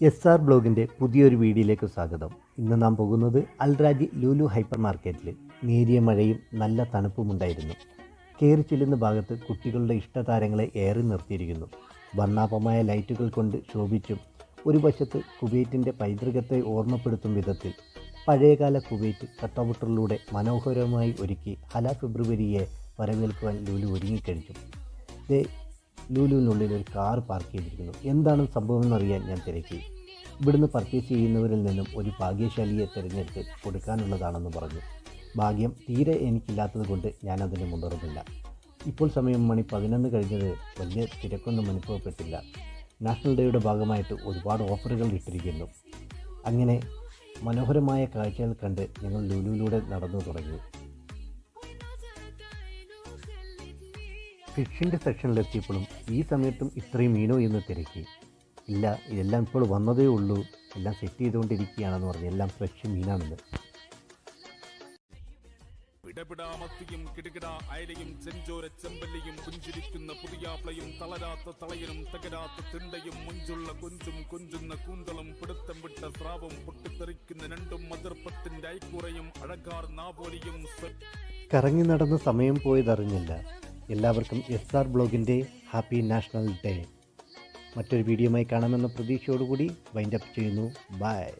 SR ബ്ലോഗിൻ്റെ പുതിയൊരു വീഡിയോയിലേക്ക് സ്വാഗതം. ഇന്ന് നാം പോകുന്നത് അൽറാജി ലുലു ഹൈപ്പർ മാർക്കറ്റിൽ. നേരിയ മഴയും നല്ല തണുപ്പുമുണ്ടായിരുന്നു. കയറി ചെല്ലുന്ന ഭാഗത്ത് കുട്ടികളുടെ ഇഷ്ടതാരങ്ങളെ ഏറി നിർത്തിയിരിക്കുന്നു. വർണ്ണാഭമായ ലൈറ്റുകൾ കൊണ്ട് ശോഭിച്ചും ഒരു വശത്ത് കുവൈറ്റിൻ്റെ പൈതൃകത്തെ ഓർമ്മപ്പെടുത്തും വിധത്തിൽ പഴയകാല കുവൈറ്റ് കട്ടൗട്ടുകളിലൂടെ മനോഹരമായി ഒരുക്കി ഫെബ്രുവരിയെ വരവേൽക്കുവാൻ ലുലു ഒരുങ്ങിക്കഴിഞ്ഞു. ലുലുവിനുള്ളിൽ ഒരു കാർ പാർക്ക് ചെയ്തിരിക്കുന്നു. എന്താണ് സംഭവം എന്നറിയാൻ ഞാൻ തിരക്കി. ഇവിടുന്ന് പർച്ചേസ് ചെയ്യുന്നവരിൽ നിന്നും ഒരു ഭാഗ്യശാലിയെ തിരഞ്ഞെടുത്ത് കൊടുക്കാനുള്ളതാണെന്ന് പറഞ്ഞു. ഭാഗ്യം തീരെ എനിക്കില്ലാത്തത് കൊണ്ട് ഞാനതിന് മുതിർന്നില്ല. ഇപ്പോൾ സമയം മണി 11 കഴിഞ്ഞത്. വലിയ തിരക്കൊന്നും അനുഭവപ്പെട്ടില്ല. നാഷണൽ ഡേയുടെ ഭാഗമായിട്ട് ഒരുപാട് ഓഫറുകൾ ഇട്ടിരിക്കുന്നു. അങ്ങനെ മനോഹരമായ കാഴ്ചകൾ കണ്ട് ഞങ്ങൾ ലുലുവിലൂടെ നടന്നു തുടങ്ങി. ഫിഷിൻ്റെ സെക്ഷനിലെത്തിയപ്പോഴും ഈ സമയത്തും ഇത്രയും മീനോ എന്ന് തിരക്കി. ഇല്ല, ഇതെല്ലാം ഇപ്പോൾ വന്നതേ ഉള്ളൂ, എല്ലാം സെറ്റ് ചെയ്തുകൊണ്ടിരിക്കുകയാണെന്ന് പറഞ്ഞു. എല്ലാം ഫ്രഷ് മീനാണെന്ന്. പിടപിടാമത്തിയും കിടുകിടാ അയലയും ചെഞ്ചോര ചെമ്പല്ലിയും പുഞ്ചിരിക്കുന്ന പുതിയാപ്ലയും തളരാത്ത തളയനും തകരാത്ത തിണ്ടയും മുഞ്ചുള്ള കൊഞ്ചും കൊഞ്ചുന്ന കൂന്തളും പിടുത്തം വിട്ട സ്രാവും പൊട്ടിത്തെറിക്കുന്ന രണ്ടും മതിർപ്പത്തിന്റെ ഐക്കുറയും അഴകാർ നാവോലിയും. കറങ്ങി നടന്ന സമയം പോയതറിഞ്ഞില്ല. എല്ലാവർക്കും SR ബ്ലോഗിൻ്റെ ഹാപ്പി നാഷണൽ ഡേ. മറ്റൊരു വീഡിയോയുമായി കാണാമെന്ന പ്രതീക്ഷയോടുകൂടി വൈൻഡപ്പ് ചെയ്യുന്നു. ബൈ.